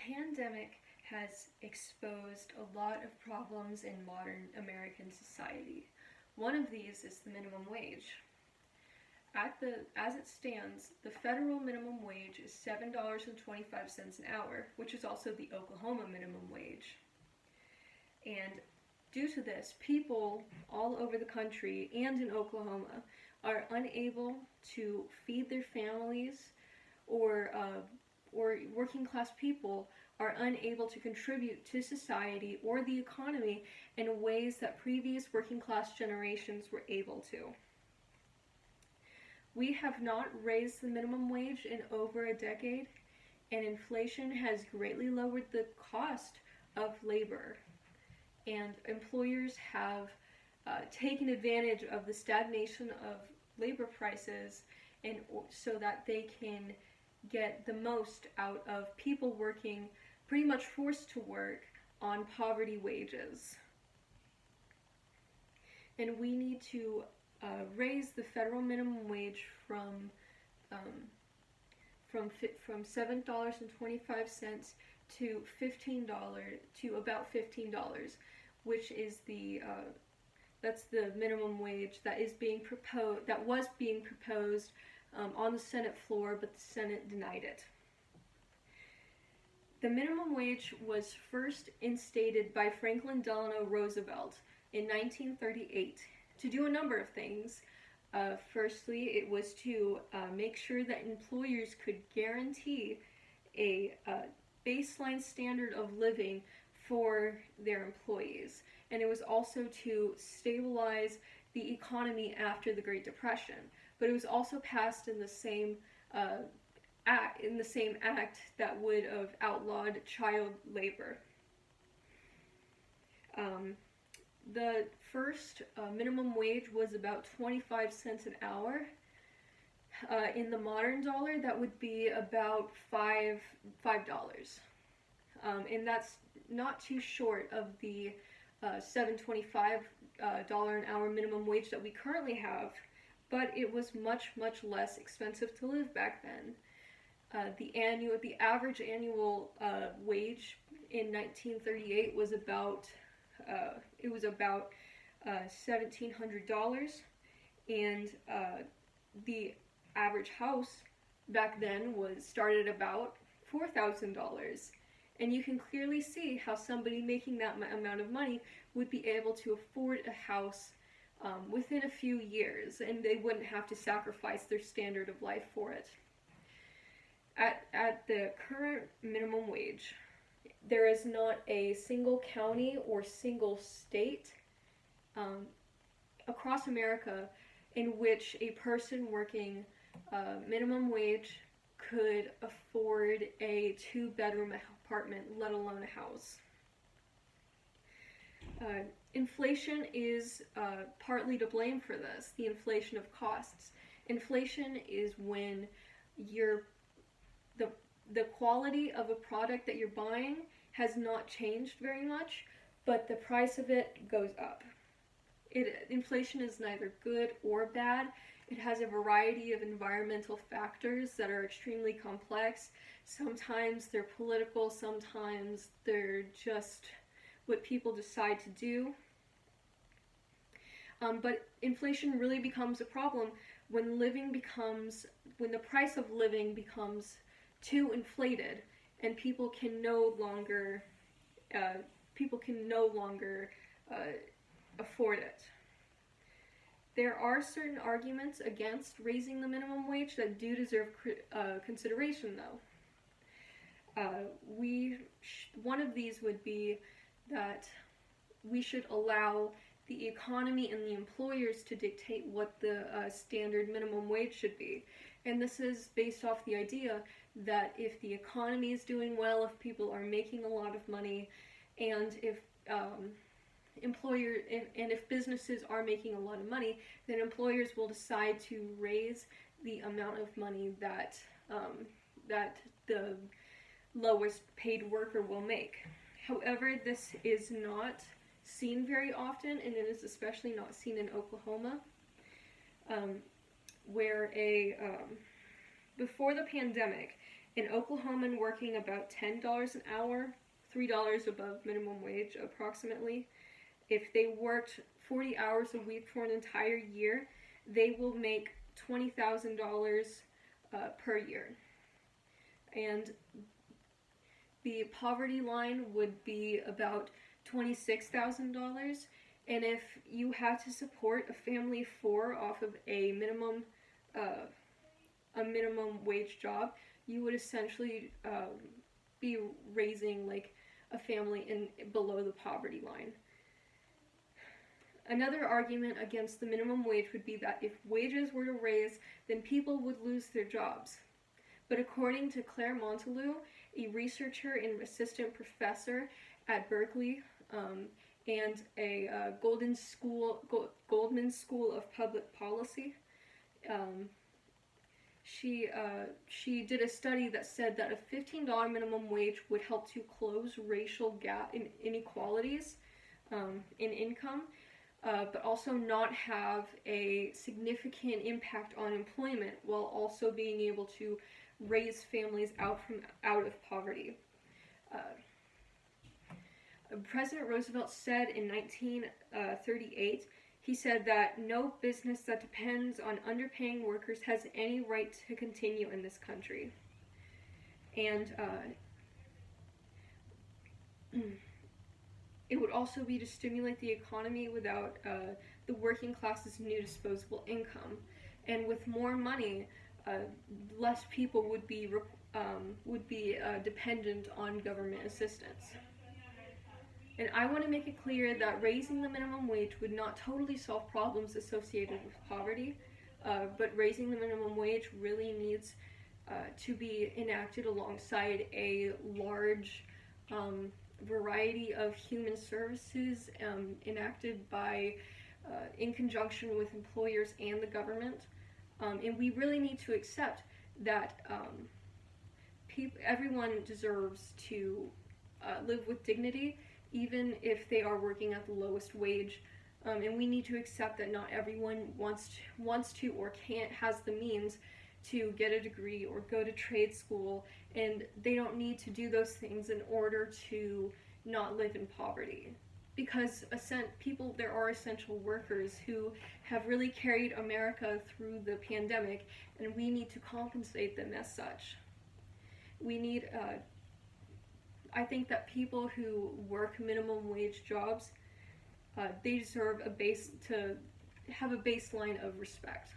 pandemic has exposed a lot of problems in modern American society. One of these is the minimum wage. As it stands, the federal minimum wage is $7.25 an hour, which is also the Oklahoma minimum wage. And due to this, people all over the country and in Oklahoma are unable to feed their families, or working class people are unable to contribute to society or the economy in ways that previous working class generations were able to. We have not raised the minimum wage in over a decade, and inflation has greatly lowered the cost of labor. And employers have taken advantage of the stagnation of labor prices, and so that they can get the most out of people working, pretty much forced to work on poverty wages. And we need to raise the federal minimum wage from $7.25 to about $15, which is that's the minimum wage that was being proposed on the Senate floor, but the Senate denied it. The minimum wage was first instated by Franklin Delano Roosevelt in 1938 to do a number of things. Firstly, it was to make sure that employers could guarantee a baseline standard of living for their employees, and it was also to stabilize the economy after the Great Depression. But it was also passed in the same act that would have outlawed child labor. The first minimum wage was about 25 cents an hour. In the modern dollar, that would be about $5. And that's not too short of the $7.25 an hour minimum wage that we currently have, but it was much, much less expensive to live back then. The average annual wage in 1938 was about $1,700, and the average house back then started about $4,000. And you can clearly see how somebody making that amount of money would be able to afford a house within a few years, and they wouldn't have to sacrifice their standard of life for it. At the current minimum wage, there is not a single county or single state across America in which a person working minimum wage could afford a 2-bedroom apartment, let alone a house. Inflation is partly to blame for this, the inflation of costs. Inflation is when the quality of a product that you're buying has not changed very much, but the price of it goes up. Inflation is neither good or bad. It has a variety of environmental factors that are extremely complex. Sometimes they're political, sometimes they're just what people decide to do. But inflation really becomes a problem when the price of living becomes too inflated, and people can no longer afford it. There are certain arguments against raising the minimum wage that do deserve consideration, though. One of these would be that we should allow the economy and the employers to dictate what the standard minimum wage should be. And this is based off the idea that if the economy is doing well, if people are making a lot of money, and if businesses are making a lot of money, then employers will decide to raise the amount of money that the lowest paid worker will make. However, this is not seen very often, and it is especially not seen in Oklahoma, where before the pandemic, An Oklahoman working about $10 an hour, $3 above minimum wage approximately, if they worked 40 hours a week for an entire year, they will make $20,000 per year. And the poverty line would be about $26,000. And if you had to support a family of four off of a minimum wage job, you would essentially be raising like a family in below the poverty line. Another argument against the minimum wage would be that if wages were to raise, then people would lose their jobs. But according to Claire Montelou, a researcher and assistant professor at Berkeley and a Goldman School of Public Policy, she did a study that said that a $15 minimum wage would help to close racial gap inequalities in income, but also not have a significant impact on employment while also being able to raise families out of poverty. President Roosevelt said in 1938, he said that no business that depends on underpaying workers has any right to continue in this country. And it would also be to stimulate the economy without the working class's new disposable income. And with more money, less people would be dependent on government assistance. And I want to make it clear that raising the minimum wage would not totally solve problems associated with poverty, but raising the minimum wage really needs to be enacted alongside a large variety of human services enacted by, in conjunction with employers and the government. And we really need to accept that everyone deserves to live with dignity, even if they are working at the lowest wage. And we need to accept that not everyone wants to or has the means to get a degree or go to trade school, and they don't need to do those things in order to not live in poverty. Because there are essential workers who have really carried America through the pandemic, and we need to compensate them as such. I think that people who work minimum wage jobs, they deserve to have a baseline of respect.